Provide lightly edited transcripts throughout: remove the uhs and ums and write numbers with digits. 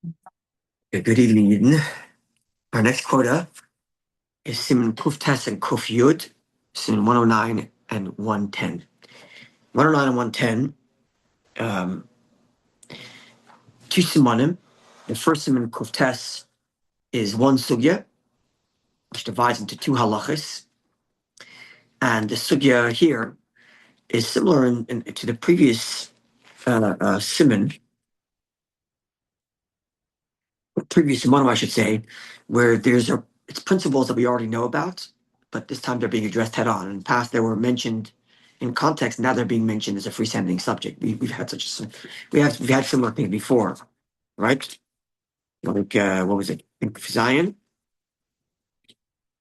Okay, good evening, Eden. Our next quota is Siman Kuf Tes and Kuf Yud, Siman 109 and 110. 109 and 110, two Simonim. The first Siman Kuf Tes is one Sugya, which divides into two halachas. And the Sugya here is similar to the previous Siman, previous Simonim, I should say, where it's principles that we already know about, but this time they're being addressed head on. In the past, they were mentioned in context. Now they're being mentioned as a freestanding subject. We've had we've had similar things before, right? Like what was it in Zion?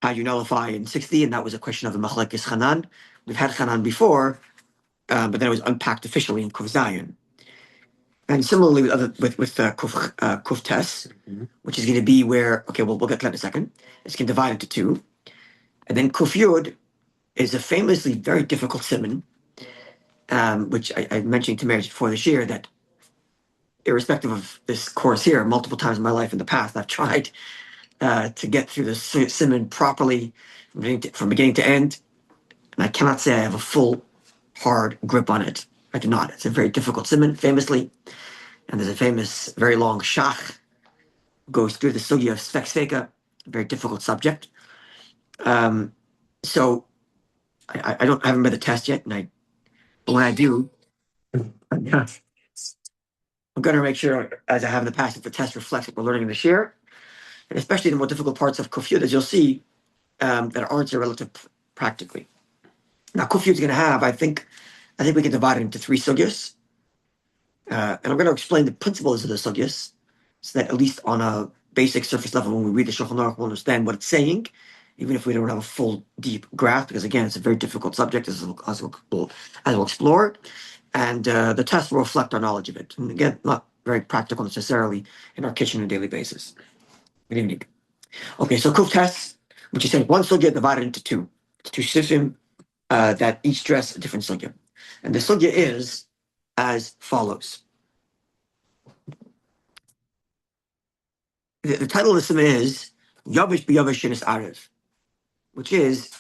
How you nullify in 60, and that was a question of the Machlekes Chanan. We've had Chanan before, but then it was unpacked officially in Kuf Zion. And similarly with Kuf Tes, which is going to be where we'll get to that in a second. It's going to divide into two, and then Kuf Yud is a famously very difficult simon, which I mentioned to Marriage before this year that, irrespective of this course here, multiple times in my life in the past, I've tried to get through the simon properly from beginning to end, and I cannot say I have a full, hard grip on it. I do not. It's a very difficult simon, famously, and there's a famous, very long shach goes through the sugya of Sfek Sveka, a very difficult subject. So I haven't read the test yet, but when I do, I'm going to make sure, as I have in the past, that the test reflects what we're learning in this year, and especially the more difficult parts of Kuf Yud, as you'll see, that aren't irrelative practically. Now, Kuf Yud is going to have, I think we can divide it into three sugyas, and I'm going to explain the principles of the sugyas, so that at least on a basic surface level, when we read the Shulchan Aruch, we'll understand what it's saying, even if we don't have a full, deep grasp, because again, it's a very difficult subject, as we'll explore. And the test will reflect our knowledge of it. And again, not very practical necessarily in our kitchen on a daily basis. Good evening. Okay, so Kuf Tes, which is saying one sugya divided into two. It's two sifim that each dress a different sugya. And the sugya is as follows. The title of the simon is Yavish B'Yavish Shinis Arev, which is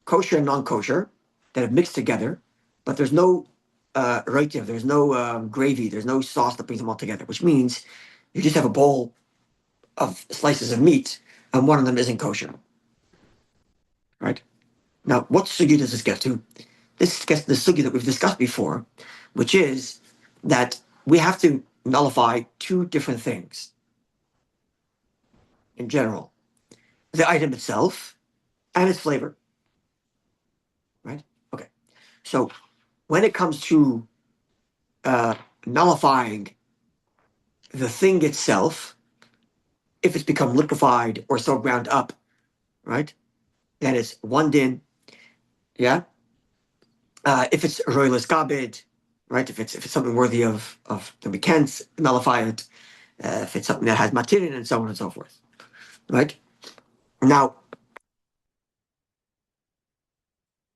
kosher and non-kosher that have mixed together, but there's no reitiv, there's no gravy, there's no sauce that brings them all together, which means you just have a bowl of slices of meat and one of them isn't kosher. Right? Now, what sugi does this get to? This gets to the sugi that we've discussed before, which is that we have to nullify two different things in general. The item itself and its flavor. Right? Okay. So when it comes to nullifying the thing itself, if it's become liquefied or so ground up, right, then it's one din, yeah. If it's royalist garbage, right, if it's something worthy of then we can nullify it. If it's something that has material and so on and so forth, right. Now,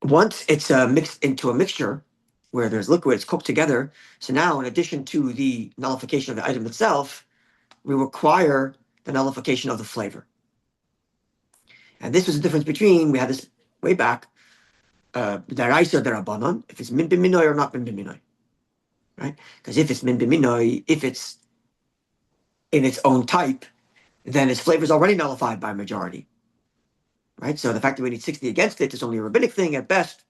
once it's mixed into a mixture where there's liquid, it's cooked together. So now, in addition to the nullification of the item itself, we require the nullification of the flavor. And this was the difference between, we had this way back, daraisa darabanan, if it's min b'minoi or not min b'minoi, right? Because if it's min b'minoi, if it's in its own type, then its flavor is already nullified by majority, right? So the fact that we need 60 against it is only a rabbinic thing at best,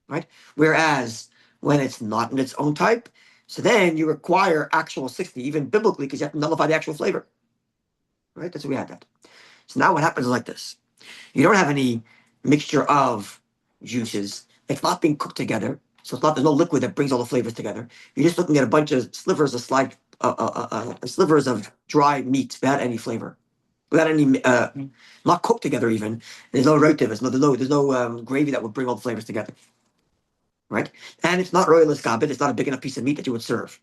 right? Whereas when it's not in its own type, so then you require actual 60, even biblically, because you have to nullify the actual flavor, right? That's what we had that. So now what happens is like this. You don't have any mixture of juices. It's not being cooked together. So there's no liquid that brings all the flavors together. You're just looking at a bunch of slivers of dry meat without any flavor, without any, not cooked together even. There's no reitiv, there's no gravy that would bring all the flavors together, right? And it's not royal escabit. It's not a big enough piece of meat that you would serve.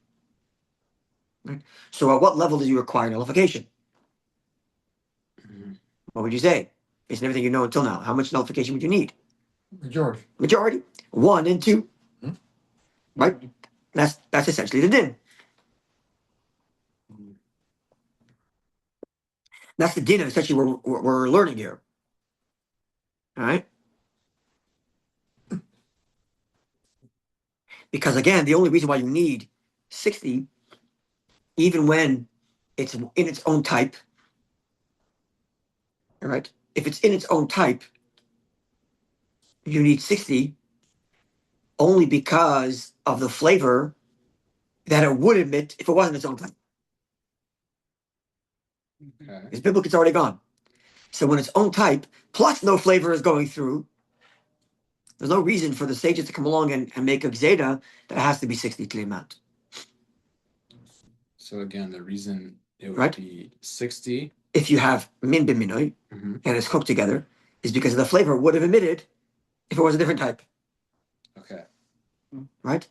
Right? So at what level do you require nullification? What would you say? Based on everything you know until now, how much nullification would you need? Majority. 1 and 2. Right? That's essentially the din. That's the din essentially we're learning here. All right. Because again, the only reason why you need 60, even when it's in its own type, all right? If it's in its own type, you need 60 only because of the flavor that it would emit if it wasn't its own type. Okay. Because biblical it's already gone. So when its own type, plus no flavor is going through, there's no reason for the sages to come along and make a gzeda that it has to be 60 kli amount. So again, the reason it would Right. be 60. If you have min b'minoi Mhm. and it's cooked together, is because the flavor would have emitted if it was a different type. Okay. Right?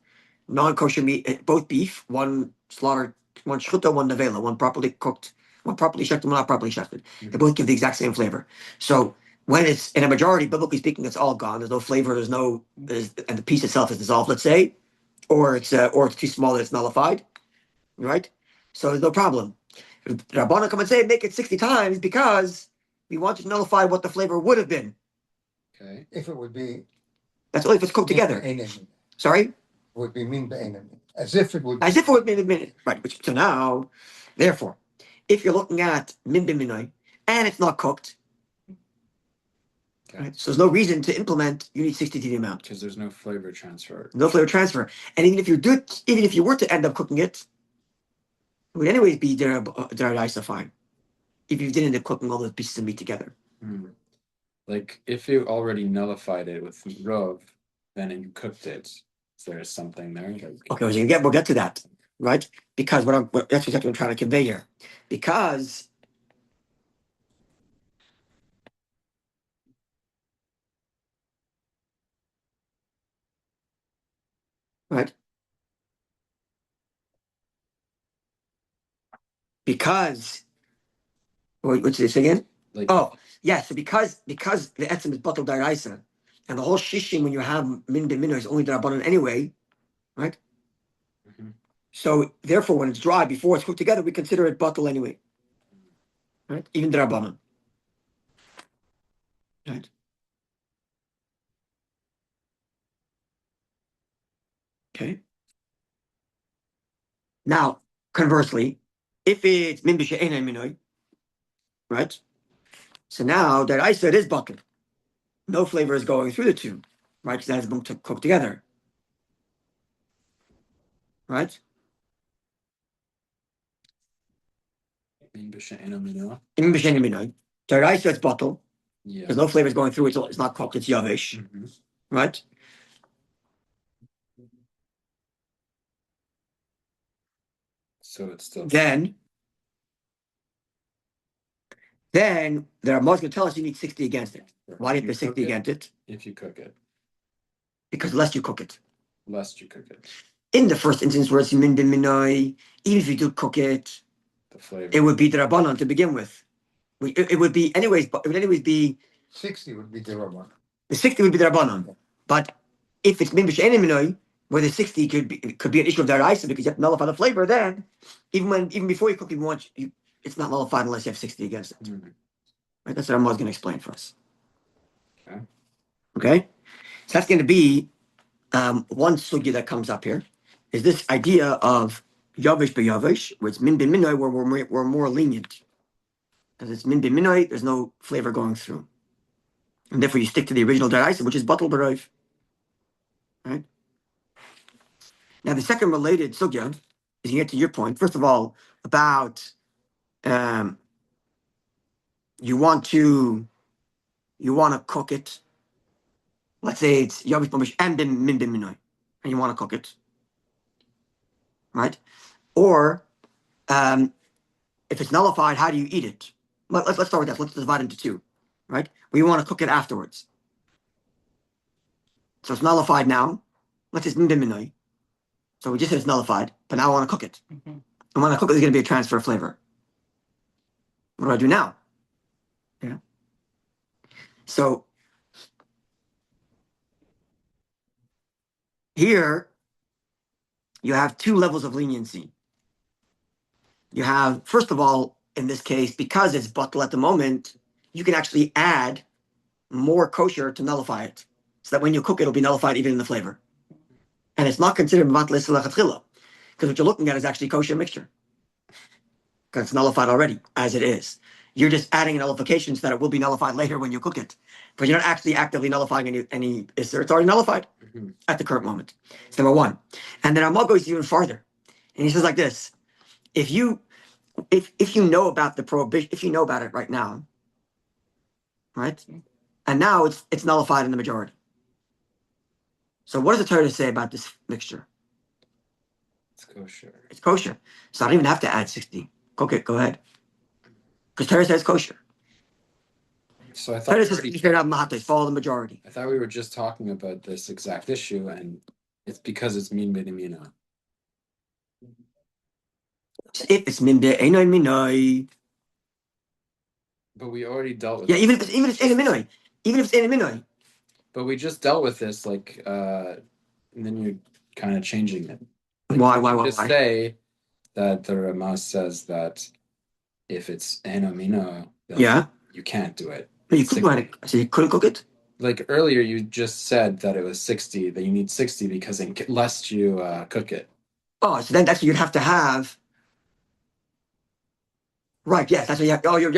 Non-kosher meat, both beef, one slaughtered, one shchuta, one nevela, one properly cooked, one properly shechted, one not properly shechted. They Mhm. both give the exact same flavor. So when it's in a majority, biblically speaking, it's all gone. There's no flavor. And the piece itself is dissolved. Let's say, or it's too small that it's nullified. Right? So there's no problem. Rabbanan come and say make it 60 times because we want you to nullify what the flavor would have been. Okay. If it would be That's only if it's cooked together. Sorry? Would be min be'enim. As if it would As if it would be a minute. Right. So now, therefore, if you're looking at min b'minoi and it's not cooked, Okay. right? So there's no reason to implement, you need 60 to the amount. Because there's no flavor transfer. No flavor transfer. And even if you were to end up cooking it, it would anyways be deraisa fine. If you didn't end up cooking all the pieces of meat together. Hmm. Like if you already nullified it with rov, then you cooked it. Is there something there? Like, Okay, we'll get to that, right? Because that's what I'm trying to convey here. Because right? Because what's this again? like Oh, yeah. So because the etzem is bottled daraisa, and the whole shishim when you have min bin minor is only darabanan anyway, right? Mhm. So therefore, when it's dry before it's cooked together, we consider it bottled anyway, right? Even darabanan, right? Okay. Now, conversely, if it's min b'she'enai minoi, right? So now that it is bottled, no flavor is going through the two, right? Because that has been cooked together, right? min b'she'ena minah. In b'she'enai minoi, that it's bottled. Yeah. There's no flavors going through it, so it's not cooked, it's yavish, Mhm. right? So it's still Then the Ramah's going to tell us you need 60 against it. Why do you have to 60 against it? If you cook it, Because lest you cook it. lest you cook it, In the first instance where it's min bin minoi, even if you do cook it, the flavor. it would be the Rabbanon to begin with. It would be anyways, but it would anyways be 60 would be the Rabban. the 60 would be the Rabbanon. But if it's min b'she'enai minoi, where the 60 could be an issue of deraisa because you have to nullify the flavor, then even before you cook, it's not nullified unless you have 60 against it. Mhm. Right? That's what Ramah's going to explain for us. Okay. Okay? So that's going to be one sugi that comes up here is this idea of yavish beyavish, where it's min bin minoi, where we're more lenient. Because it's min bin minoi, there's no flavor going through. And therefore you stick to the original deraisa, which is batal b'roiv. Right? Now the second related sugya is you get to your point. First of all, about um, you want to cook it. Let's say it's yavish b'mish and min bin minoi, and you want to cook it. Right? Or if it's nullified, how do you eat it? Let's start with that. Let's divide it into two, right? We want to cook it afterwards. So it's nullified now. Let's say it's minoi. So we just said it's nullified, but now I want to cook it. And when I cook it, there's going to be a transfer of flavor. What do I do now? Yeah. So here you have two levels of leniency. You have, first of all, in this case, because it's bottle at the moment, you can actually add more kosher to nullify it. So that when you cook it, it'll be nullified even in the flavor. And it's not considered matlis lechatchila, because what you're looking at is actually kosher mixture. Because it's nullified already, as it is. You're just adding a nullification so that it will be nullified later when you cook it. But you're not actually actively nullifying any it's already nullified Mhm. at the current moment. It's number one. And then Amal goes even farther. And he says like this: if you know about the prohibition, if you know about it right now, right? And now it's nullified in the majority. So what does the Torah say about this mixture? It's kosher. It's kosher. So I don't even have to add 60. Cook it, go ahead. Because Torah says kosher. So I thought Torah we says already, straight out mahates, follow the majority. I thought we were just talking about this exact issue, and it's because it's min b'dimina. If it's min be'enoi minoi. But we already dealt with Yeah, this. even if it's in a minoi. Even if it's in a minoi. But we just dealt with this, like, and then you're kind of changing it. Why? Just say that the Ramah says that if it's enomino, then Yeah. you can't do it. But you couldn't go ahead. So you couldn't cook it? Like earlier, you just said that it was 60, that you need 60 because lest you cook it. Oh, so then that's what you'd have to have. Right, yes, that's what you have. Oh, you're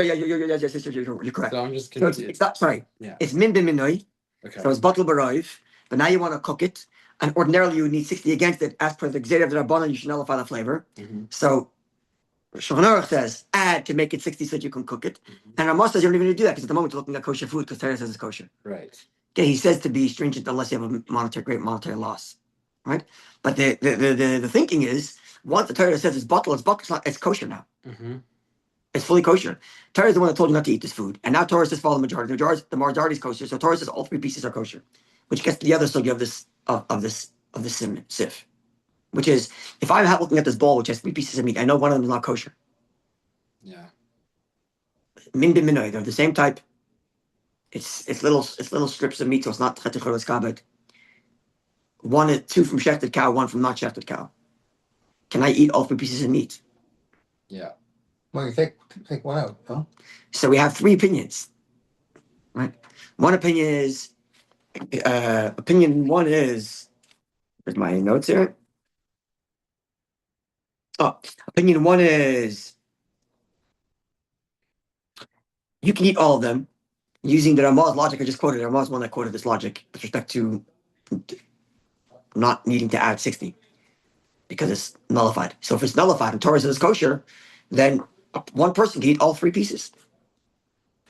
correct. So I'm just So it's not, sorry. Yeah. It's min minoi. Okay. So it's bottle barayv, but now you want to cook it, and ordinarily you would need 60 against it. As per the Gzeda of the Rabbanan, you should nullify the flavor. Mhm. So Shulchan Aruch says add to make it 60 so that you can cook it, Mhm. and Ramah says you don't even need to do that because at the moment you're looking at kosher food because Torah says it's kosher. Right. Okay, he says to be stringent unless you have a great monetary loss, right? But the thinking is once the Torah says it's bottle, it's kosher now. Mm-hmm. It's fully kosher. Torah is the one that told you not to eat this food. And now Torah says follow the majority. The majority is kosher. So Torah says all three pieces are kosher. Which gets to the other sugya of this sif. Which is if I'm looking at this bowl which has three pieces of meat, I know one of them is not kosher. Yeah. Min bin minoi, they're the same type. It's little strips of meat, so it's not chetich kabed. Two from shechted cow, one from not shechted cow. Can I eat all three pieces of meat? Yeah. Well, you take one out, no? So we have three opinions. Right? One opinion is opinion one is, where's my notes here? Oh, opinion one is you can eat all of them using the Ramah's logic. I just quoted Ramah's one that quoted this logic with respect to not needing to add 60 because it's nullified. So if it's nullified and Torah says it's kosher, then one person can eat all three pieces.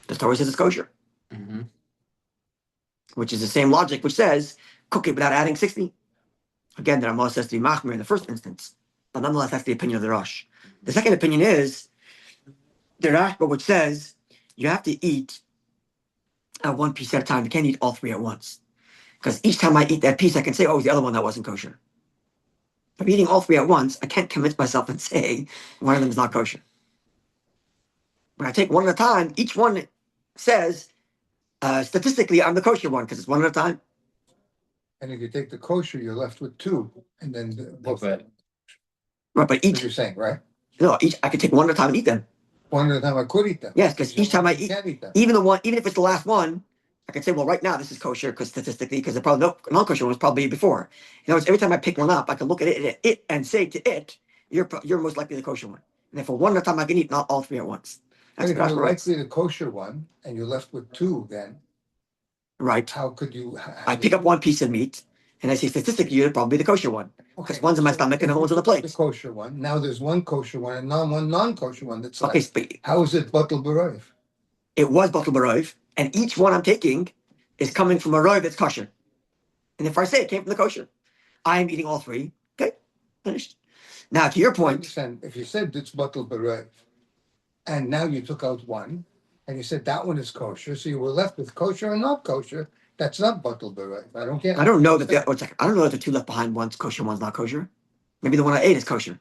The Torah says it's kosher, Mm-hmm. which is the same logic which says cook it without adding 60. Again, the Ramah says to be machmir in the first instance, but nonetheless, that's the opinion of the Rosh. The second opinion is the Rashba, which says you have to eat one piece at a time. You can't eat all three at once. Because each time I eat that piece, I can say, oh, it was the other one that wasn't kosher. If I'm eating all three at once, I can't convince myself and say one of them is not kosher. When I take one at a time, each one says, statistically, I'm the kosher one because it's one at a time. And if you take the kosher, you're left with two, and then both. But Right, but What you're saying, right? I could take one at a time and eat them. One at a time, I could eat them. Yes, because each time I You eat, can't eat them. even if it's the last one, I can say, well, right now this is kosher because statistically, because the probably non-kosher one was probably before. In other words, every time I pick one up, I can look at it and say to it, you're most likely the kosher one. And therefore, one at a time I can eat, not all three at once. And That's if what you're Rashba writes. likely the kosher one, and you're left with two, then Right. how could you? I pick up one piece of meat and I say statistically, you're probably the kosher one. because one's in my stomach and the other one's on the The plate. kosher one. Now there's one kosher one and one non-kosher one that's Okay, left. but How is it batel b'roiv? it was Batal Barov, and each one I'm taking is coming from a rov that's kosher. And if I say it came from the kosher, I am eating all three. Okay, finished. Now, to your I point, understand. If you said it's batel b'roiv, and now you took out one, and you said that one is kosher, so you were left with kosher and not kosher. That's not batel b'roiv. I don't get. I don't know that I don't know that the two left behind, one's kosher, one's not kosher. Maybe the one I ate is kosher,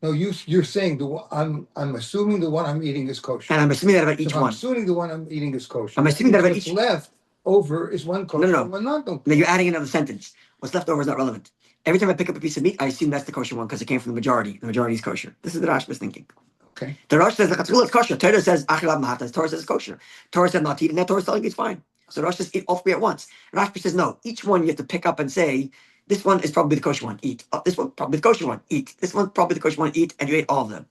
No, you're saying the one I'm assuming the one I'm eating is kosher. and I'm assuming that about So each if I'm one. assuming the one I'm eating is kosher. I'm assuming that about what's each- left over is one kosher No. and one not kosher. Now you're adding another sentence. What's left over is not relevant. Every time I pick up a piece of meat, I assume that's the kosher one because it came from the majority. The majority is kosher. This is the Rashba's thinking. Okay. The Rosh says Lechatchila is kosher. Torah says Achilav Mahatas. Torah says it's kosher. Torah said not to eat, and that Torah is telling you it's fine. So Rosh says eat all three at once. Rashi says no. Each one you have to pick up and say, this one is probably the kosher one. Eat. This one probably the kosher one. Eat. This one probably the kosher one. Eat, and you ate all of them.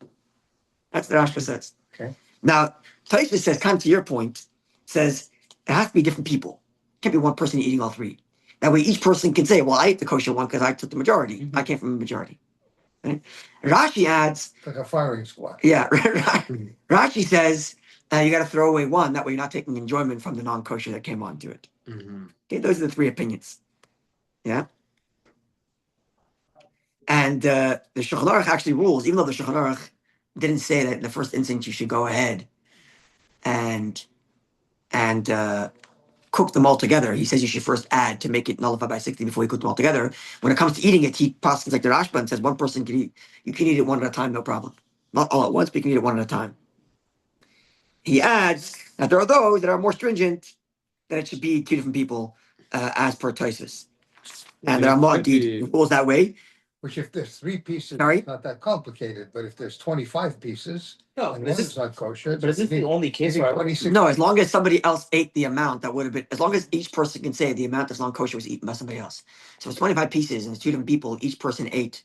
That's what Rashi says. Okay. Now Taisva says, kind of to your point, says it has to be different people. It can't be one person eating all three. That way, each person can say, "Well, I ate the kosher one because I took the majority. I came from the majority." Right? Rashi adds, Like a firing squad. yeah, Rashi says you got to throw away one. That way, you're not taking enjoyment from the non-kosher that came onto it. Mhm. Okay, those are the three opinions. Yeah, and the Shulchan Aruch actually rules, even though the Shulchan Aruch didn't say that in the first instance you should go ahead and cook them all together. He says you should first add to make it nullified by 60 before you cook them all together. When it comes to eating it, he passes like the Rashba and says one person can eat. You can eat it one at a time, no problem. Not all at once, but you can eat it one at a time. He adds that there are those that are more stringent, that it should be two different people as per Tosfos. And there are more Could be- rules that way. Which if there's 3 pieces, Sorry? it's not that complicated, but if there's 25 pieces, No, and this one is is not kosher. but is this the only case Eating where 26 No, as long as somebody else ate the amount that would have been, as long as each person can say the amount that's non-kosher was eaten by somebody else. So it's 25 pieces and it's two different people, each person ate.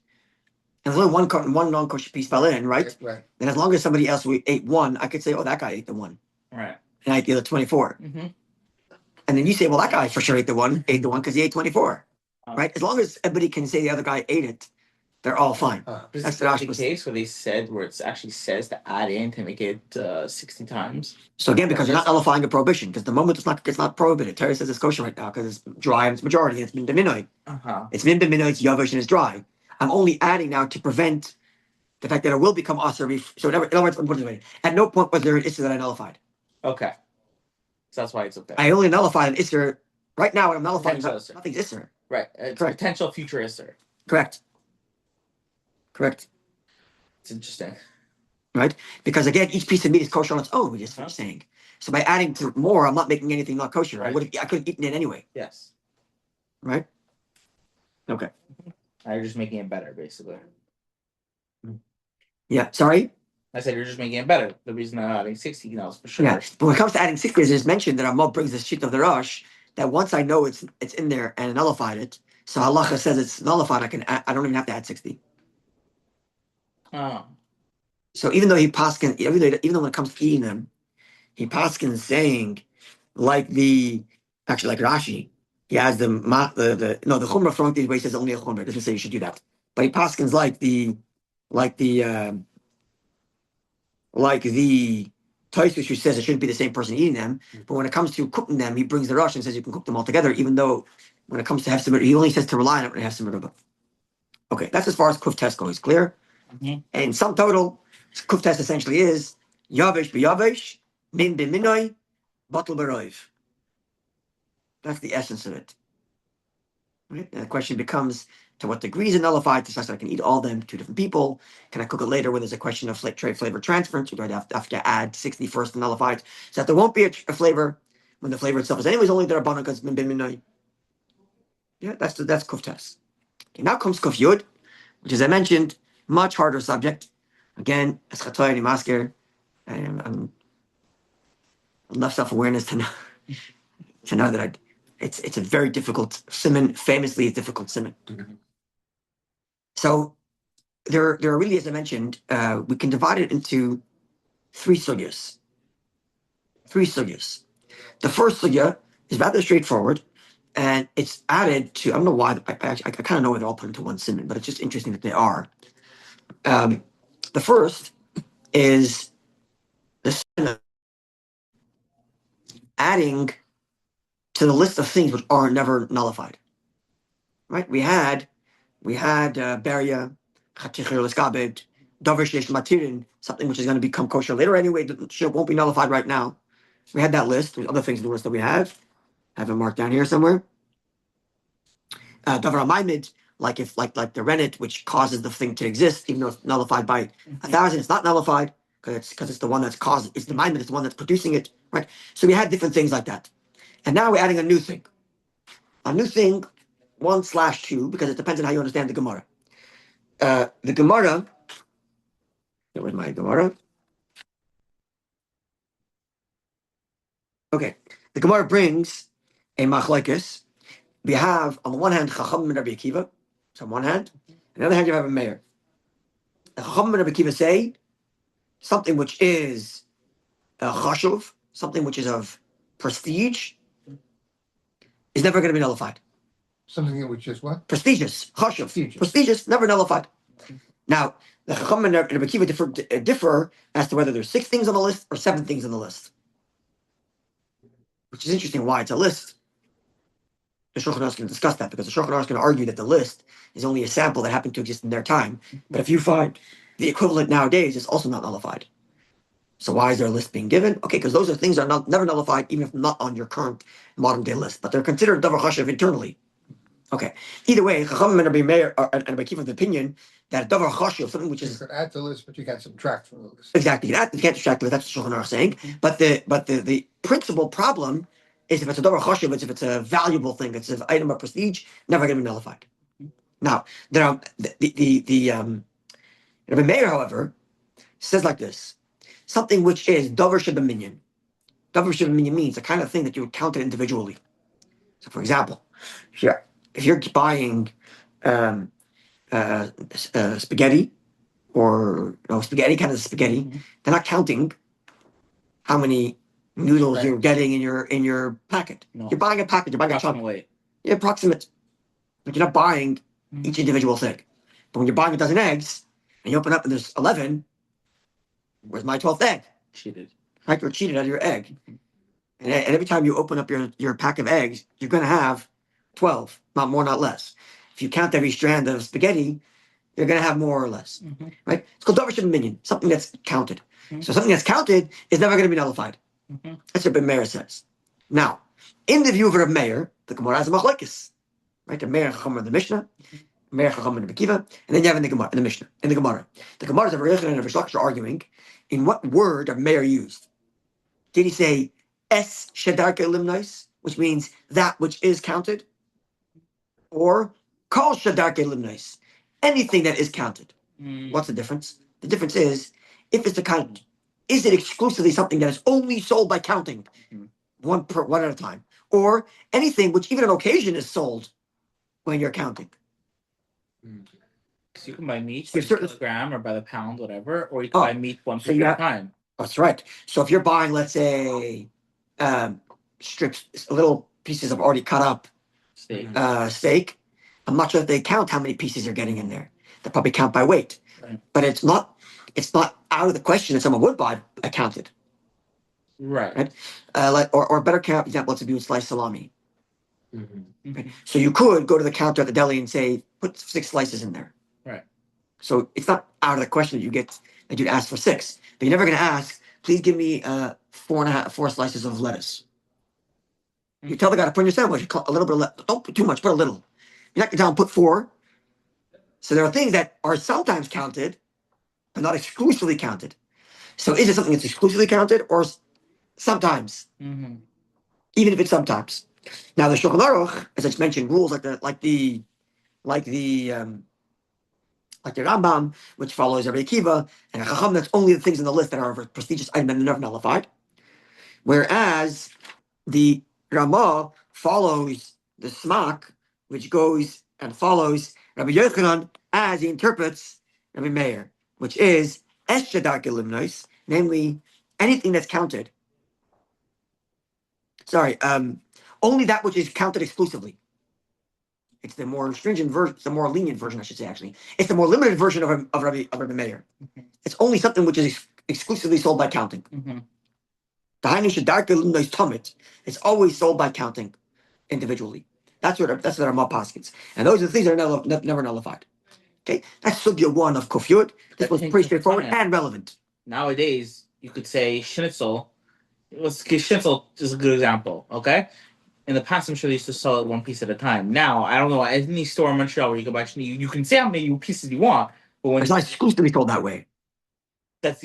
And there's only one non-kosher piece fell in, right? Right. And as long as somebody else ate one, I could say, oh, that guy ate the one. right? And I ate the other 24. Mm-hmm. And then you say, well, that guy for sure ate the one because he ate 24. Right? As long as everybody can say the other guy ate it, they're all fine. Is That's this what Rashi the was- case where they said where it actually says to add in to make it 60 times? So again, because you're not nullifying a prohibition, because the moment it's not prohibited. Terry says it's kosher right now because it's dry and it's majority. It's been diminoid. Uh-huh. It's been diminoid, it's yavish, and it's dry. I'm only adding now to prevent the fact that it will become aser. So in other words, let me put it this way. At no point was there an issue that I nullified. Okay. So that's why it's okay. I only nullified an issue right now. What I'm nullifying, Potential issur. nothing's issue. Right. It's Correct. potential future Isser. Correct. Correct. It's interesting. Right? Because again, each piece of meat is kosher on its own. Just what you're saying. So by adding to more, I'm not making anything not kosher. I Right. could have eaten it anyway. Yes. Right? Okay. You're just making it better, basically. Yeah. Sorry. I said you're just making it better. The reason I'm adding 60 knows for sure. Yeah. But when it comes to adding 60, it's mentioned that Ramah brings the sheet of the Rosh that once I know it's in there and nullified it, so halacha says it's nullified. I don't even have to add 60. Oh. So even though he paskin, even though when it comes to eating them, he paskins saying like Rashi, he has the chumrah throwing things away. He says only a chumrah. It doesn't say you should do that. But he paskins like the Tosfos, which says it shouldn't be the same person eating them. But when it comes to cooking them, he brings the rush and says you can cook them all together. Even though when it comes to hefsim, he only says to rely on it when hefsim ruba. Okay, that's as far as kuf test goes. Clear? Mhm. And sum total, kuf test essentially is yavesh b'yavesh, min b'minoi, batel b'roiv. That's the essence of it. Right? And the question becomes to what degree is it nullified? To such that I can eat all of them, two different people. Can I cook it later when there's a question of trade flavor transference? Or do I have to add 60 first and nullify it? So that there won't be a flavor when the flavor itself is anyways only the rabbanon because it's bin minoi. Yeah, that's kuf test. Okay, now comes kuf yud, which as I mentioned, much harder subject. Again, eschatoy and masker. I'm enough self-awareness to know that it's a very difficult simon, famously a difficult simon. Mhm. So there are really, as I mentioned, we can divide it into three sugyas. The first sugya is rather straightforward, and it's added to, I don't know why, I kind of know why they're all put into one simon, but it's just interesting that they are. The first is the sin of adding to the list of things which are never nullified. Right? We had Beria, Chatichir Liskabed, Dover Shesh Matirin, something which is going to become kosher later anyway, that won't be nullified right now. We had that list. There's other things in the list that we have. I have it marked down here somewhere. Dover Amaimid, like the rennet, which causes the thing to exist, even though it's nullified by 1,000, it's not nullified because it's the one that's caused. It's the Maimid, it's the one that's producing it, right? So we had different things like that, and now we're adding a new thing. A new thing, 1/2, because it depends on how you understand the Gemara. The Gemara. Where's my Gemara? Okay, the Gemara brings a machlekes. We have on the one hand Chacham and Rabbi Akiva, so on one hand, on the other hand you have a mayor. The Chacham and Rabbi Akiva say something which is chashuv, something which is of prestige, is never going to be nullified. Something which is what? Prestigious, chashuv, Prestigious. prestigious, never nullified. Now, the Chacham and Rabbi Akiva differ as to whether there's 6 things on the list or 7 things on the list, which is interesting. Why it's a list? The Shulchan Aruch is going to discuss that because the Shulchan Aruch is going to argue that the list is only a sample that happened to exist in their time. But if you find the equivalent nowadays, it's also not nullified. So why is there a list being given? Okay, because those are things that are never nullified, even if not on your current modern day list, but they're considered davar chashuv internally. Okay. Either way, Chacham and Rabbi Meir and Rabbi Akiva of the opinion that davar chashuv, something which You is could add to the list, but you can't subtract from the list. exactly that, you can't distract with. That's what Shulchan Aruch is saying. But the principal problem is if it's a davar chashuv, if it's a valuable thing, it's an item of prestige, never going to be nullified. Now, there are Rabbi Meir, however, says like this: something which is davar shebeminyan. Davar shebeminyan means the kind of thing that you would count it individually. So, for example, if you're buying spaghetti or spaghetti, kind of spaghetti, they're not counting how many noodles you're getting in your packet. No. You're buying a packet. You're buying a chunk. Approximately. Yeah, approximate. But you're not buying each individual thing. But when you're buying a dozen eggs and you open up and there's 11, where's my 12th egg? Cheated. Right? You're cheated out of your egg. And every time you open up your pack of eggs, you're going to have 12, not more, not less. If you count every strand of spaghetti, you're going to have more or less. Right? It's called davar shebeminyan, something that's counted. So something that's counted is never going to be nullified. That's what Meir says. Now, in the view of Rav Meir, the Gemara has a machlekes. Right? The Meir Chacham in the Mishnah, Meir Chacham in the Akiva, and then you have in the Gemara, in the Mishnah, in the Gemara. The Gemara is a Rechon and a Rish Lakish are arguing in what word Rav Meir used. Did he say es shedarke limnais, which means that which is counted, or kol shedarke limnais, anything that is counted? What's the difference? The difference is if it's the kind, is it exclusively something that is only sold by counting, one at a time, or anything which even on occasion is sold when you're counting? So you can buy meat So by the certain- kilogram or by the pound, whatever, or you can Oh, buy meat one so piece you at a have- time. That's right. So if you're buying, let's say, strips, little pieces of already cut up Steak. steak, I'm not sure if they count how many pieces you're getting in there. They probably count by weight, Right. but it's not out of the question that someone would buy counted. Right. Or a better count example, let's use sliced salami. Mhm. So you could go to the counter at the deli and say, put 6 slices in there. Right. So it's not out of the question that you'd ask for 6, but you're never going to ask, please give me 4 slices of lettuce. You tell the guy to put in your sandwich a little bit of don't put too much, put a little. You're not going to tell him put 4. So there are things that are sometimes counted, but not exclusively counted. So is it something that's exclusively counted or sometimes? Mhm. Even if it's sometimes. Now the Shulchan Aruch, as I just mentioned, rules like the Rambam, which follows Rabbi Akiva, and a Chacham, that's only the things in the list that are of a prestigious item and never nullified. Whereas the Ramah follows the Smak, which goes and follows Rabbi Yochanan as he interprets Rabbi Meir, which is Es Shadarke Limnos, namely anything that's counted. Sorry, only that which is counted exclusively. It's the more stringent version, it's the more lenient version, I should say, actually. It's the more limited version of Rabbi Meir. It's only something which is exclusively sold by counting. The Hainu Shadarke Limnos Tamit, it's always sold by counting individually. That's what our Ramah paskins. And those are the things that are never nullified. Okay, that's Sugya 1 of Kufyud. This was pretty straightforward and relevant. Nowadays, you could say schnitzel. Schnitzel is a good example, okay? In the past, I'm sure they used to sell it one piece at a time. Now, I don't know, at any store in Montreal where you can buy schnitzel, you can say how many pieces you want, but when It's not exclusively sold that way. it's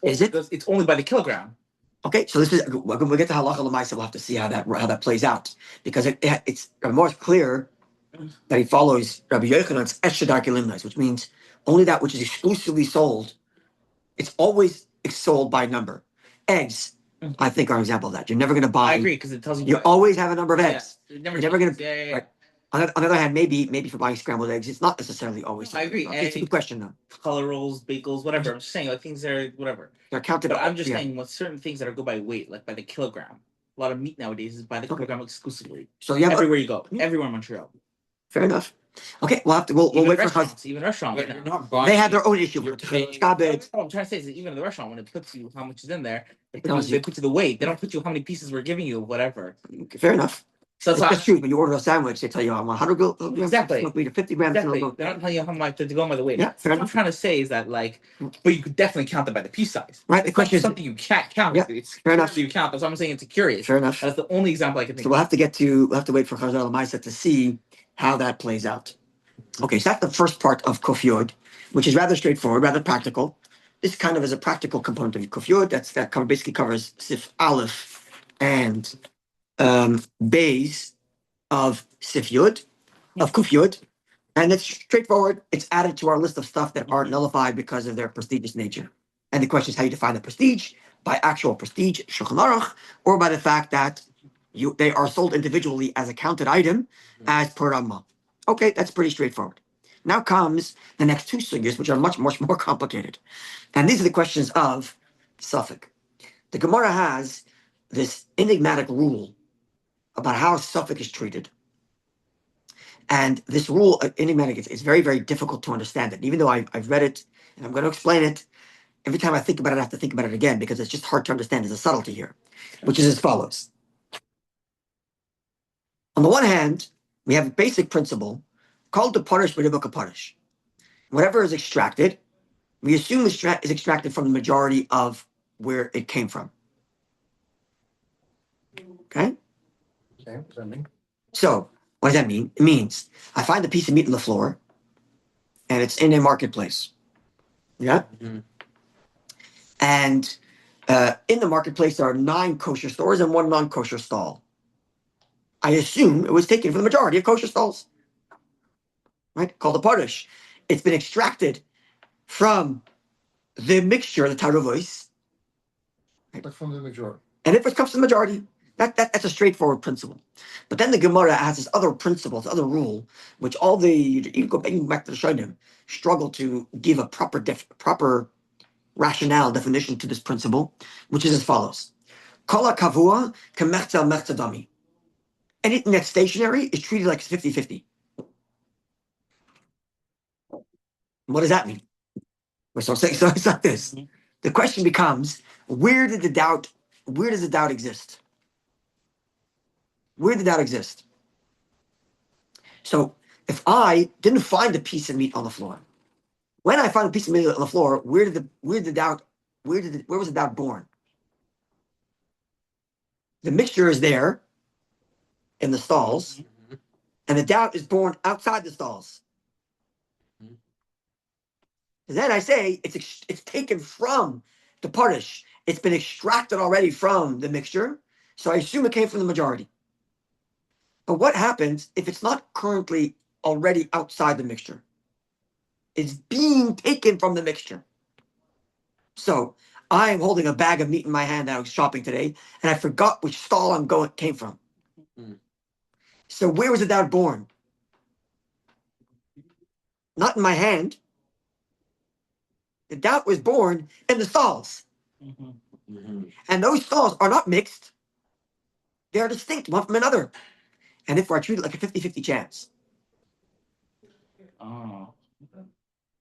Is it? It's only by the kilogram. Okay, so this is when we get to halacha l'maisa, we'll have to see how that plays out, because it's more clear that he follows Rabbi Yochanan's Es Shadarke Limnos, which means only that which is exclusively sold. It's always sold by number. Eggs, I think, are an example of that. You're never going to buy. I agree because it tells you. You always have a number of Yeah, eggs. it never You're never gonna- changes. Yeah. right. On the other hand, maybe for buying scrambled eggs, it's not necessarily always. I agree. Okay, it's a good question though. Color rolls, bagels, whatever. I'm just saying, like things that are whatever. They're counted. But I'm just yeah. saying, with certain things that are go by weight, like by the kilogram. A lot of meat nowadays is by the kilogram exclusively. So you have Everywhere you go, Yeah. everywhere in Montreal. fair enough. Okay, we'll Even wait for restaurants, even restaurants. But you're not buying. They have their own issue. You're with paying- Cabbage. What I'm trying to say is that even in the restaurant, when it puts you how much is in there, tells they you. put you the weight. They don't put you how many pieces we're giving you, whatever. Fair enough. So It's that's just true. When you order a sandwich, they tell you I'm 100 grams, Exactly. 50 grams. exactly. They're not telling you how much to go by the weight. Yeah, fair What I'm enough. trying to say is that like, but you could definitely count it by the piece size. Right. The It's question not is, something you can't count. Yeah, It's fair enough. You count. That's what I'm saying. It's curious. fair enough. That's the only example I can think So of. we'll have to wait for Chazal Maisa to see how that plays out. Okay, so that's the first part of Kuf Yod, which is rather straightforward, rather practical. This kind of is a practical component of Kuf Yod. Basically covers Sif Aleph and Bays of Sif Yod, of Kuf Yod. And it's straightforward. It's added to our list of stuff that aren't nullified because of their prestigious nature. And the question is how you define the prestige, by actual prestige, Shulchan Aruch, or by the fact that they are sold individually as a counted item as per Ramah. Okay, that's pretty straightforward. Now comes the next two sugyas, which are much more complicated. And these are the questions of Suffolk. The Gemara has this enigmatic rule about how Suffolk is treated. And this rule, enigmatic, is very, very difficult to understand it. Even though I've read it and I'm going to explain it, every time I think about it, I have to think about it again because it's just hard to understand. There's a subtlety here, which is as follows. On the one hand, we have a basic principle called the punish b'dibbuk punish. Whatever is extracted, we assume is extracted from the majority of where it came from. Okay? Okay, what's that mean? So, what does that mean? It means I find a piece of meat on the floor and it's in a marketplace. Yeah? Mhm. And in the marketplace, there are 9 kosher stores and 1 non-kosher stall. I assume it was taken from the majority of kosher stalls. Right? Called a parish. It's been extracted from the mixture, the taravos. But from the majority. And if it comes to the majority, that's a straightforward principle. But then the Gemara has this other principle, this other rule, which all the you go back to the Shonim struggle to give a proper rationale definition to this principle, which is as follows: Kala kavua k'mechza mechzadami. Anything that's stationary is treated like 50-50. What does that mean? So it's like this. The question becomes: where does the doubt exist? Where did that exist? So if I didn't find a piece of meat on the floor, when I found a piece of meat on the floor, where was the doubt born? The mixture is there in the stalls, and the doubt is born outside the stalls. And then I say it's taken from the parish. It's been extracted already from the mixture, so I assume it came from the majority. But what happens if it's not currently already outside the mixture? It's being taken from the mixture. So I am holding a bag of meat in my hand that I was shopping today, and I forgot which stall came from. Mm. So where was the doubt born? Not in my hand. The doubt was born in the stalls. Mhm. And those stalls are not mixed. They are distinct one from another. And therefore I treat it like a 50-50 chance. Oh.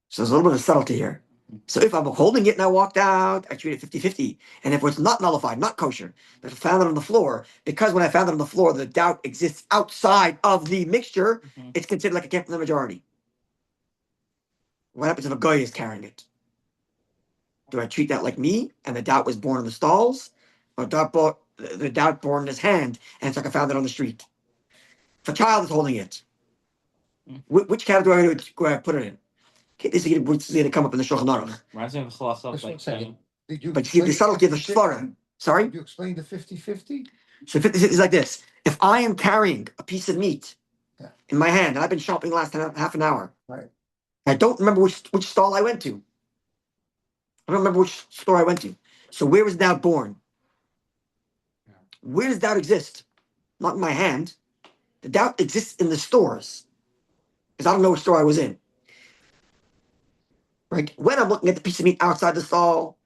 So there's a little bit of subtlety here. So if I'm holding it and I walked out, I treat it 50-50. And if it's not nullified, not kosher, but I found it on the floor, because when I found it on the floor, the doubt exists outside of the mixture, it's considered like it came from the majority. What happens if a guy is carrying it? Do I treat that like me and the doubt was born in the stalls? Or the doubt born in his hand and it's like I found it on the street? If a child is holding it, which category do I put it in? Okay, this is going to come up in the Shulchan Aruch. Reminds me of the Chalach That's what I'm saying. Did you But see, the explain subtlety of the 50-50? Shvara. Sorry? Did you explain the 50-50? So it's like this. If I am carrying a piece of meat Yeah. in my hand and I've been shopping the last half an hour, Right. I don't remember which stall I went to. I don't remember which store I went to. So where was doubt born? Where does doubt exist? Not in my hand. The doubt exists in the stores. Because I don't know which store I was in. Right? When I'm looking at the piece of meat outside the stall,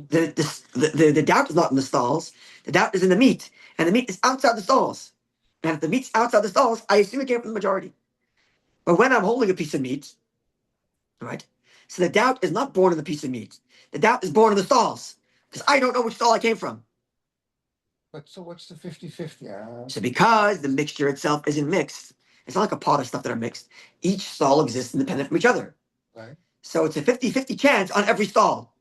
the doubt is not in the stalls. The doubt is in the meat. And the meat is outside the stalls. And if the meat's outside the stalls, I assume it came from the majority. But when I'm holding a piece of meat, right? So the doubt is not born in the piece of meat. The doubt is born in the stalls. Because I don't know which stall I came from. But so what's the 50-50? So because the mixture itself isn't mixed, it's not like a pot of stuff that are mixed. Each stall exists independent from each other. Right. So it's a 50-50 chance on every stall.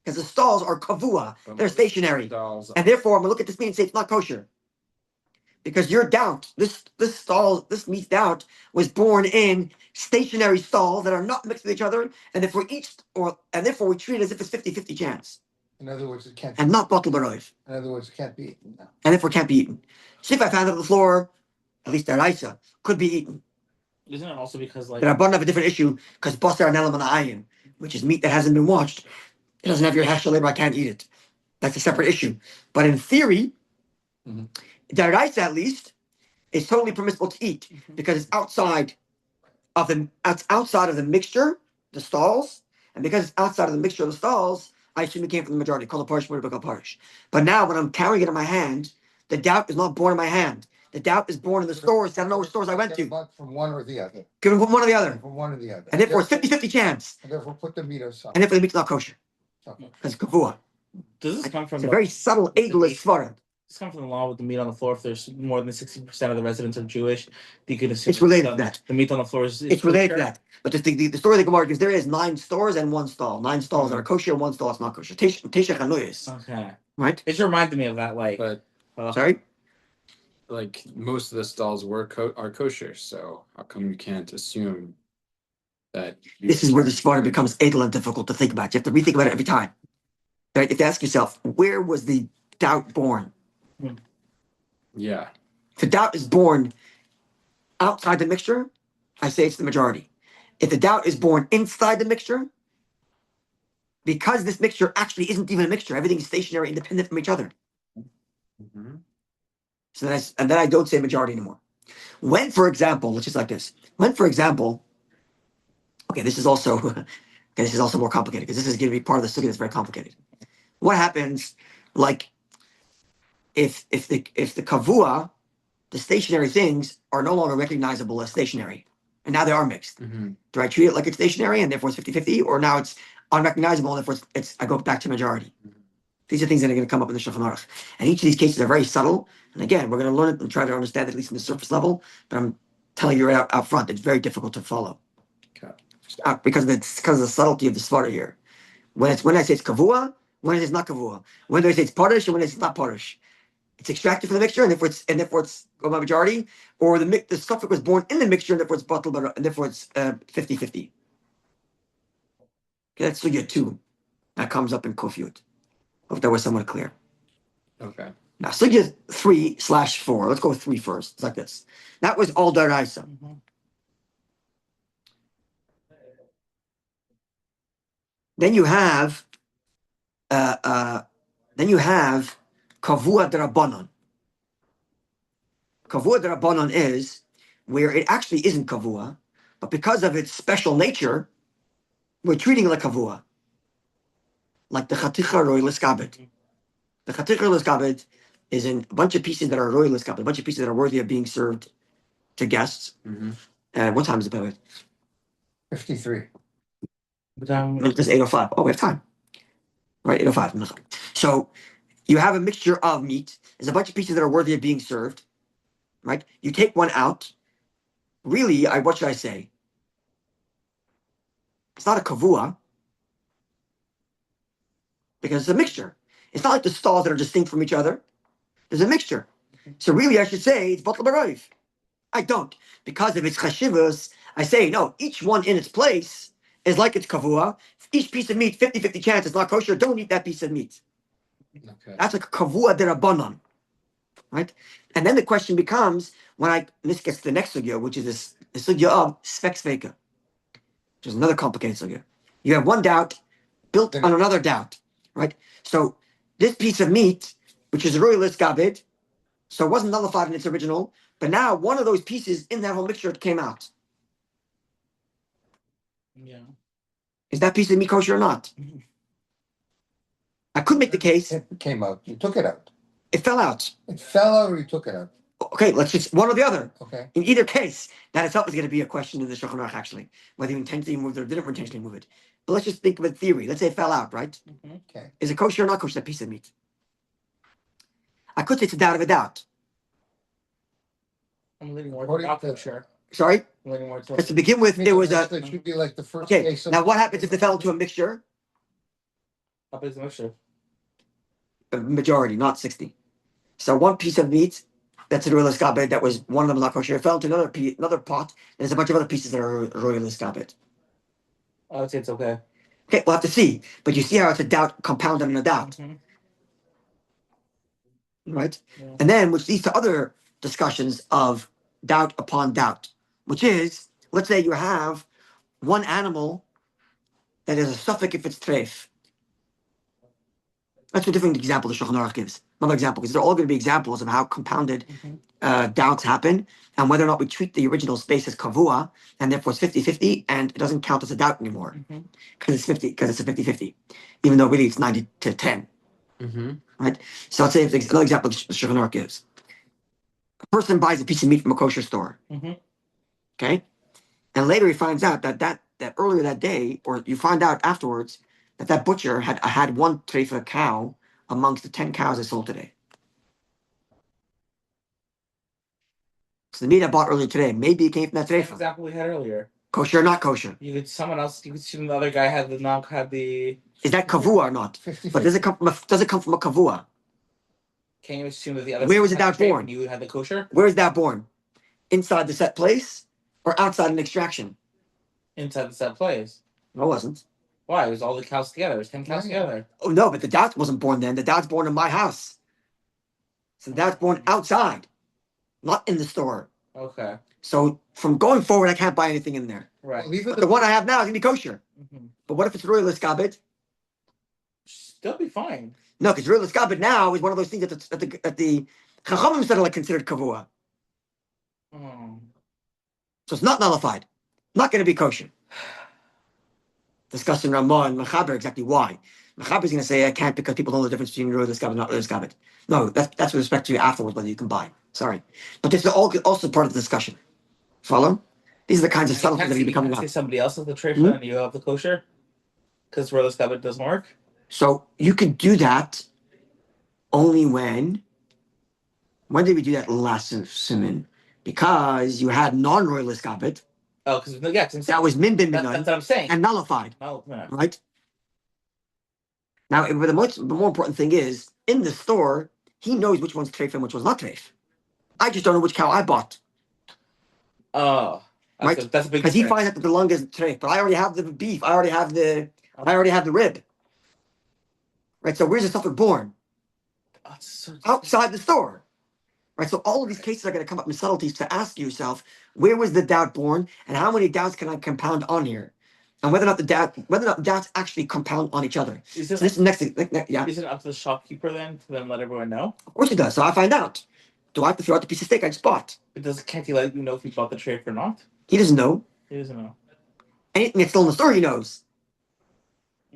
Because the stalls are kavua, they're stationary. And therefore, I'm gonna look at this meat and say it's not kosher. Because your doubt, this meat's doubt was born in stationary stalls that are not mixed with each other, and therefore we treat it as if it's 50-50 chance. In other words, it can't. And not batel baroiv. In other words, it can't be eaten. No. And therefore can't be eaten. So if I found it on the floor, at least deraisa, could be eaten. Isn't it also because like The Rabban have a different issue because basar and elam ayin, which is meat that hasn't been washed, it doesn't have your hash labor. I can't eat it. That's a separate issue. But in theory, deraisa at least is totally permissible to eat because it's outside of the mixture, the stalls, and because it's outside of the mixture of the stalls, I assume it came from the majority. Call a parish, parish. But now when I'm carrying it in my hand, the doubt is not born in my hand. The doubt is born in the stores. I don't know which stores I went to. But from one or the other. Give them one or the other. From one or the other. And therefore it's 50-50 chance. And therefore put the meat aside. And therefore the meat's not kosher. Okay. Because kavua. does this come from It's a very subtle ageless svara. This comes from the law with the meat on the floor. If there's more than 60% of the residents are Jewish, you can assume It's related to that. the meat on the floor is It's related to kosher. that. But the story of the Gemara gives there is 9 stores and 1 stall. 9 stalls that are kosher and 1 stall that's not kosher. Tesha chanuyis. Okay, Right? it just reminded me of that. Like, But Sorry? like most of the stalls are kosher, so how come you can't assume that This is where the svara becomes idle and difficult to think about. You have to rethink about it every time. Right? You have to ask yourself, where was the doubt born? Yeah. If the doubt is born outside the mixture, I say it's the majority. If the doubt is born inside the mixture, because this mixture actually isn't even a mixture, everything is stationary, independent from each other. So then I don't say majority anymore. When, for example, let's just like this. When, for example, this is also more complicated because this is going to be part of the sugya that's very complicated. What happens, like, if the kavua, the stationary things, are no longer recognizable as stationary, and now they are mixed. Do I treat it like it's stationary and therefore it's 50-50, or now it's unrecognizable and therefore I go back to majority? These are things that are going to come up in the Shulchan Aruch. And each of these cases are very subtle. And again, we're going to learn it and try to understand it, at least in the surface level. But I'm telling you right out front, it's very difficult to follow. Okay. Because of the subtlety of the svara here. When I say it's kavua, when it's not kavua. When I say it's parish, and when it's not parish. It's extracted from the mixture, and therefore it's by majority, or the suffix was born in the mixture, and therefore it's batel, and therefore it's 50-50. Okay, that's sugya 2. That comes up in Kofiyut. Hope that was somewhat clear. Okay. Now, sugya 3/4. Let's go with 3 first. It's like this. That was all daraisa. Then you have kavua d'Rabbanan. Kavua d'Rabbanan is where it actually isn't kavua, but because of its special nature, we're treating it like kavua. Like the chaticha roi l'skabed. The chaticha l'skabed is in a bunch of pieces that are roi l'skabed, a bunch of pieces that are worthy of being served to guests. What time is it, by the way? 53. It's 8:05. Oh, we have time. Right, 8:05. So you have a mixture of meat. There's a bunch of pieces that are worthy of being served. Right? You take one out. Really, what should I say? It's not a kavua because it's a mixture. It's not like the stalls that are distinct from each other. There's a mixture. So really, I should say it's batel baroiv. I don't. Because of its chashivus, I say, no, each one in its place is like it's kavua. Each piece of meat, 50-50 chance it's not kosher. Don't eat that piece of meat. Okay. That's like kavua d'Rabbanan. Right? And then the question becomes, this gets to the next sugya, which is the sugya of svek sveka, which is another complicated sugya. You have one doubt built on another doubt. Right? So this piece of meat which is a royalist gabed. So it wasn't nullified in its original, but now one of those pieces in that whole mixture came out. Yeah. Is that piece of meat kosher or not? I could make the case It came out, you took it out. it fell out. It fell out or you took it out, Okay, let's just one or the other. okay? In either case, that itself is going to be a question in the Shulchan Aruch, actually, whether you intentionally moved it or didn't intentionally move it. But let's just think of a theory. Let's say it fell out, right? Okay. Is it kosher or not kosher, that piece of meat? I could say it's a doubt of a doubt. I'm leaning more According not to- kosher. Sorry? I'm leaning more Because towards. to begin with, it was a. That should be like the first Okay, case of. now what happens if they fell into a mixture? How big is the mixture? A majority, not 60. So one piece of meat, that's a royal gabed, that was one of them not kosher, fell into another pot, and there's a bunch of other pieces that are royal gabed. I would say it's okay. Okay, we'll have to see. But you see how it's a doubt compounded on a doubt, Mhm. right? Yeah. And then, which leads to other discussions of doubt upon doubt, which is, let's say you have one animal that is a suffix if it's treif. That's a different example the Shulchan Aruch gives. Another example, because they're all going to be examples of how compounded Mhm. doubts happen and whether or not we treat the original space as kavua and therefore it's 50-50 and it doesn't count as a doubt anymore Mhm. because it's a 50-50, even though really it's 90-10. Right? So let's say if another example the Shulchan Aruch gives. A person buys a piece of meat from a kosher store. Mhm. Okay? And later he finds out that earlier that day, or you find out afterwards, that butcher had one treifa cow amongst the 10 cows I sold today. So the meat I bought earlier today, maybe it came from that Same treifa. example we had earlier. Kosher or not kosher? You could someone else. You could see the other guy had the. Is that kavua or not? 50. But does it come from a kavua? Can you assume that the other? Where was it had that the tray born? when you had the kosher Where is that born? Inside the set place or outside an extraction? inside the set place? No, it wasn't. Why? It was all the cows together. It was 10 cows Yeah. together. Oh no, but the doubt wasn't born then. The doubt's born in my house. So the doubt's born outside, not in the store. Okay. So from going forward, I can't buy anything in there. Right. Leave But it, the one I have now is gonna be kosher. Mhm. But what if it's royalist gabed? Still be fine. No, because royalist gabed now is one of those things that the Chachamim said are like considered kavua. Oh. So it's not nullified. Not going to be kosher. Discussing Ramah and Mechaber exactly why. Mechaber is going to say I can't because people know the difference between royalist gabed and not royalist gabed. No, that's with respect to you afterwards whether you can buy. Sorry, but this is all also part of the discussion. Follow? These are the kinds of You subtleties can't that are say, going to be coming say up. somebody else has the tray Hmm? and you have the kosher because royalist gablet doesn't work. So you could do that only when did we do that last Simon? Because you had non-royalist gabet Oh, because yeah, cause that was min bin that's minan what I'm saying. and nullified, Oh, yeah. right? Now, but the more important thing is in the store, he knows which one's treif and which one's not treif. I just don't know which cow I bought Oh, Right. that's a big because he difference. finds out that the lung is treif, but I already have the beef. I already have the rib. Right. So where's the suffix born? Oh, it's so Outside the store. Right. So all of these cases are going to come up in subtleties to ask yourself, where was the doubt born, and how many doubts can I compound on here, and whether or not doubts actually compound on each other. Is So it, this is next. Yeah, is it up to the shopkeeper then to then let everyone know? of course it does. So I find out. Do I have to throw out the piece of steak I just bought? But can't he let you know if you bought the tray or not? He doesn't know. He doesn't know. Anything that's still in the store, he knows.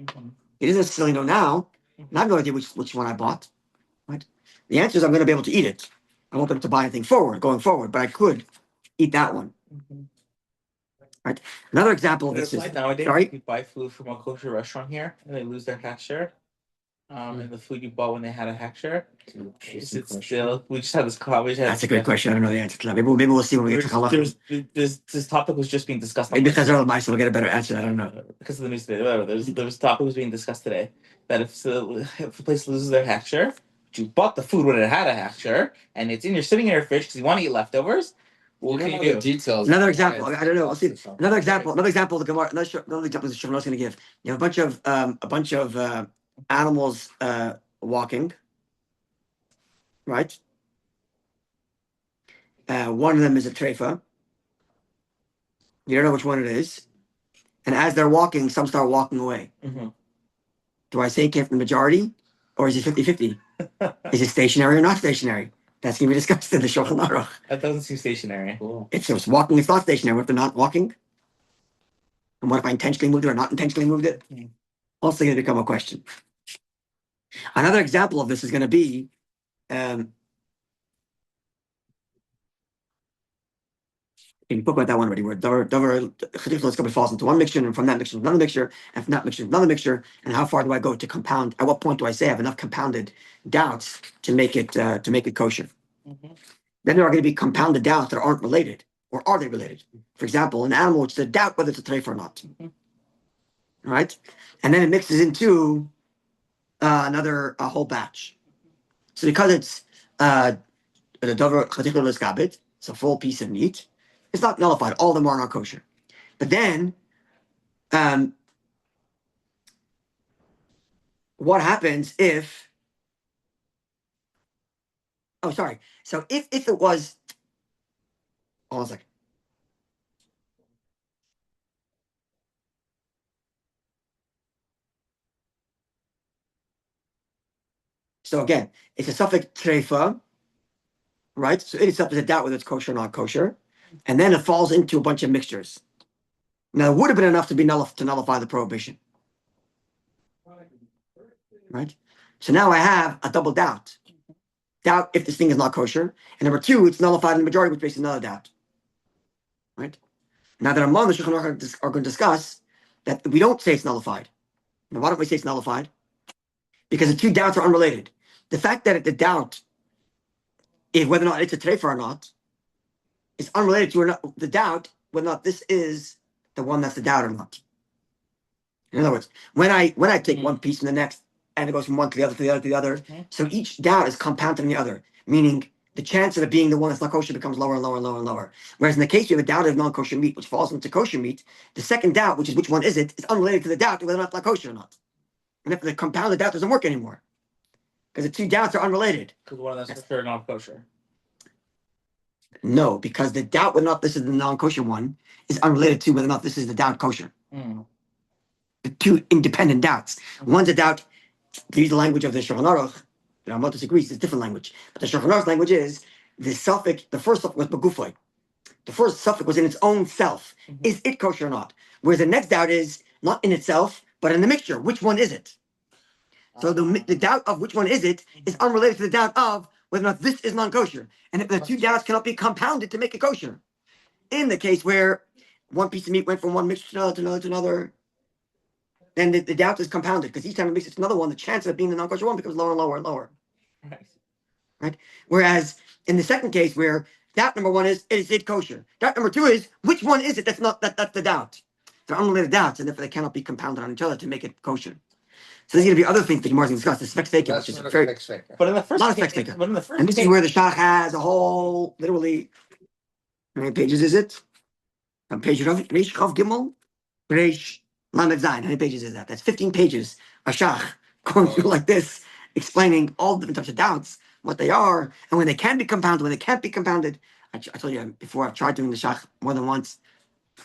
Mhm. He doesn't necessarily know now. And I have no idea which one I bought. Right? The answer is I'm going to be able to eat it. I won't be able to buy anything going forward, but I could eat that one. Mhm. Another example of But this it's is like nowadays, sorry? you buy food from a kosher restaurant here, and they lose their tax share. And the food you bought when they had a tax share, is it still? We just had this call. That's a good question. I don't know the answer to that. Maybe we'll see when we get to Halakha. This topic was just being discussed. Maybe because they're mice, we'll get a better answer. I don't know. Because of the news today, whatever. There was topic was being discussed today that if the place loses their hack share, but you bought the food when it had a hack share, and it's sitting in your fridge because you want to eat leftovers. What can you do? Details. Another example. I don't know. I'll see. Another example. Another example. The Gemara. Another example. The Shulchan is going to give. You have a bunch of animals walking. Right. One of them is a treifa. You don't know which one it is. And as they're walking, some start walking away. Mhm. Do I say it came from the majority, or is it 50-50? Is it stationary or not stationary? That's going to be discussed in the Shulchan Aruch. That doesn't seem stationary. Cool. It's just walking. It's not stationary. What if they're not walking? And what if I intentionally moved it or not intentionally moved it? Hmm. Also going to become a question. Another example of this is going to be you spoke about that one already, where Chalitza falls into one mixture, and from that mixture, another mixture, and from that mixture, another mixture, and how far do I go to compound? At what point do I say I have enough compounded doubts to make it kosher? Mhm. Then there are going to be compounded doubts that aren't related, or are they related? For example, an animal, it's a doubt whether it's a treif or not, right? And then it mixes into another whole batch. So because it's the dover chalitza, it's a full piece of meat. It's not nullified. All of them are not kosher. But then, what happens if? Oh, sorry. So if it was, hold on a second. So again, it's a suffix treifa, right? So it itself is a doubt whether it's kosher or not kosher, and then it falls into a bunch of mixtures. Now, it would have been enough to be to nullify the prohibition, right? So now I have a double doubt. Doubt if this thing is not kosher, and number two, it's nullified in the majority, which makes another doubt, right? Now that Ramban and the Shulchan Aruch are going to discuss that we don't say it's nullified. Now, why don't we say it's nullified? Because the two doubts are unrelated. The fact that the doubt is whether or not it's a treifa or not is unrelated to or not, the doubt whether or not this is the one that's the doubt or not. In other words, when I take one piece from the next and it goes from one to the other to the other to the other, so each doubt is compounding the other, meaning the chance of it being the one that's not kosher becomes lower and lower and lower and lower. Whereas in the case you have a doubt of non-kosher meat, which falls into kosher meat, the second doubt, which is which one is it, is unrelated to the doubt of whether or not it's not kosher or not. And if the compounded doubt doesn't work anymore, because the two doubts are unrelated. Because one of them's for sure not kosher. No, because the doubt whether or not this is the non-kosher one is unrelated to whether or not this is the doubt kosher. The two independent doubts. One's a doubt, to use the language of the Shulchan Aruch, the Ramah disagrees, it's a different language. But the Shulchan Aruch language is the suffix, the first suffix was begufay. The first suffix was in its own self. Is it kosher or not? Whereas the next doubt is not in itself, but in the mixture. Which one is it? So the doubt of which one is it is unrelated to the doubt of whether or not this is non-kosher. And if the two doubts cannot be compounded to make it kosher. In the case where one piece of meat went from one mixture to another to another to another, then the doubt is compounded because each time it mixes to another one, the chance of it being the non-kosher one becomes lower and lower and lower. Right? Whereas in the second case where doubt number one is it kosher? Doubt number two is which one is it that's not that's the doubt. They're unrelated doubts, and therefore they cannot be compounded on each other to make it kosher. So there's going to be other things that Gemara is going to discuss. The spec faking, which is That's very, not a But in the first Not a case, sex taker. but in the first and this is case, where the Shach has a whole, literally, how many pages is it? On page Reish Chav Gimel, Reish Lamed Zayin. How many pages is that? That's 15 pages. A Shach going through like this, explaining all different types of doubts, what they are, and when they can be compounded, when they can't be compounded. I told you before, I've tried doing the Shach more than once,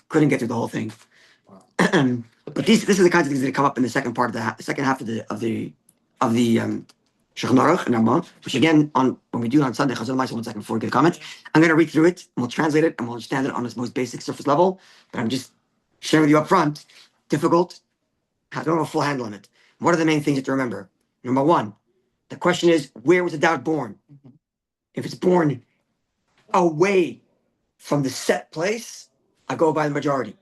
couldn't get through the whole thing. But this is the kinds of things that come up in the second part of the second half of the Shulchan Aruch and Ramah, which again on when we do it on Sunday, 1 second before we get a comment, I'm going to read through it and we'll translate it and we'll understand it on its most basic surface level. But I'm just sharing with you up front. Difficult. I don't have a full handle on it. What are the main things that to remember? Number one, the question is, where was the doubt born? If it's born away from the set place, I go by the majority.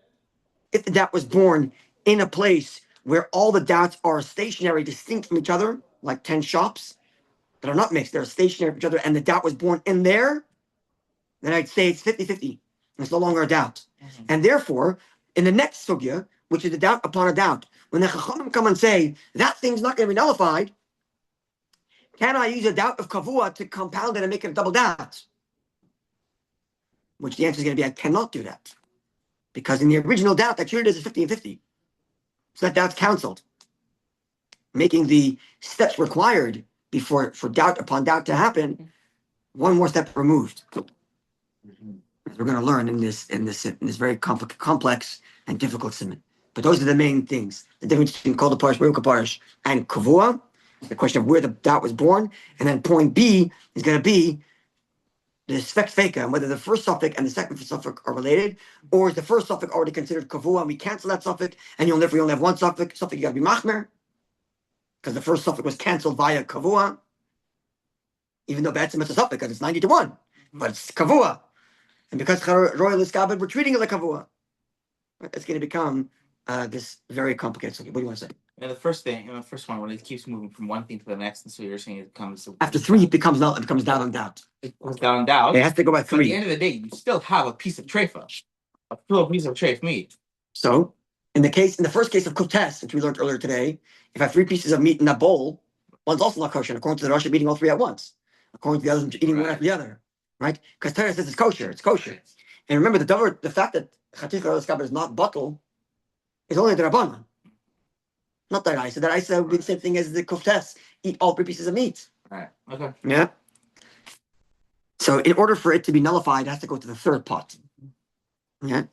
If the doubt was born in a place where all the doubts are stationary, distinct from each other, like 10 shops that are not mixed, they're stationary from each other, and the doubt was born in there, then I'd say it's 50-50. It's no longer a doubt. And therefore, in the next sugya, which is a doubt upon a doubt, when the Chachamim come and say, that thing's not going to be nullified, can I use a doubt of kavua to compound it and make it a double doubt? Which the answer is going to be, I cannot do that. Because in the original doubt, that clearly is 50-50. So that doubt's canceled. Making the steps required before for doubt upon doubt to happen, one more step removed. We're going to learn in this very complex and difficult simon. But those are the main things. The difference between kol parish, real parish, and kavua, the question of where the dot was born, and then point B is going to be the sfek feka, and whether the first suffix and the second suffix are related, or is the first suffix already considered kavua, and we cancel that suffix, and we only have one suffix, you got to be machmer, because the first suffix was canceled via kavua, even though it's a suffix, because it's 90 to 1, but it's kavua. And because royal is kabed, we're treating it like kavua. Right? It's going to become this very complicated. So what do you want to say? And the first one, when it keeps moving from one thing to the next, and so you're saying it comes After 3, it becomes null. It becomes down and doubt. It comes down and down. It has to go by But at the 3. end of the day, you still have a piece of treifa, a full piece of treif meat. So in the first case of kutes, which we learned earlier today, if I have 3 pieces of meat in a bowl, one's also not kosher. And according to the Rosh, I'm eating all 3 at once. According to the others, I'm eating one after the other. Right? Because Torah says it's kosher. It's kosher. And remember, the fact that chatif royal iskabed is not bottle is only the rabbanon. Not that I said. That I said would be the same thing as the kuftes. Eat all 3 pieces of meat. All right. Okay. Yeah. So in order for it to be nullified, it has to go to the third pot. Yeah.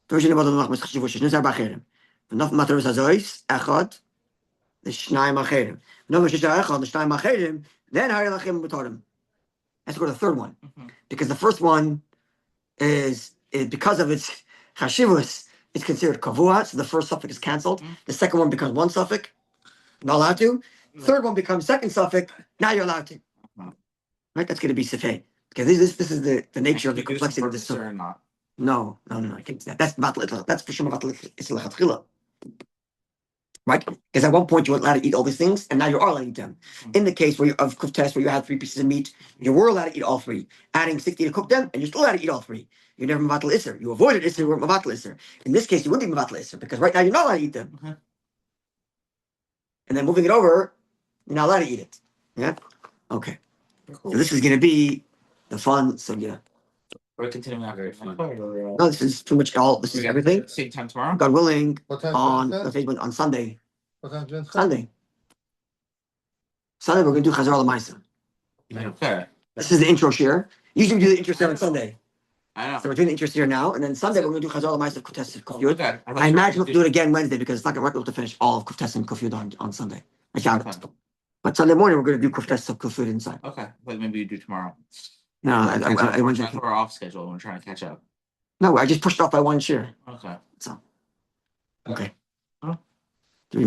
Version about the nachmas chashivus shnei b'acherim. V'naf matar zazois echad the shnayim acherim. V'naf shisha echad the shnayim acherim. Then harei lachem b'torim. Has to go to the third one because the first one is because of its chashivus. It's considered kavua, so the first suffix is canceled. The second one becomes one suffix, not allowed to. Third one becomes second suffix, now you're allowed to. Right? That's going to be sifei. Because this is the nature of the complexity of this. Or not. No, I can't say that. That's battle. That's for sure battle. It's lechatchila. Right? Because at one point you weren't allowed to eat all these things, and now you are allowed to eat them. In the case where of kuftes, where you had 3 pieces of meat, you were allowed to eat all 3. Adding 60 to cook them, and you're still allowed to eat all 3. You never mavatl iser. You avoided iser. You weren't mavatl iser. In this case, you wouldn't be mavatl iser because right now you're not allowed to eat them. And then moving it over, you're not allowed to eat it. Yeah. Okay. Cool. So this is going to be the fun. So yeah. We're continuing after. No, this is pretty much all. This is everything. Same time tomorrow. God willing, What time on is that? on Sunday. What time is that? Sunday. Sunday we're going to do Chazar L'Maisa. Okay. This is the intro share. Usually we do the intro share on Sunday. I know. So we're doing the intro share now, and then Sunday we're going to do Chazar L'Maisa Kuftes Kufyud. Okay. I imagine we'll do it again Wednesday because it's not going to work to finish all of Kuftes and Kufyud on Sunday. I doubt it. But Sunday morning we're going to do Kuftes of Kufyud inside. Okay, but maybe you do tomorrow. No, I Wednesday. We're off schedule. We're trying to catch up. No, I just pushed off by 1 share. Okay. So okay. Huh?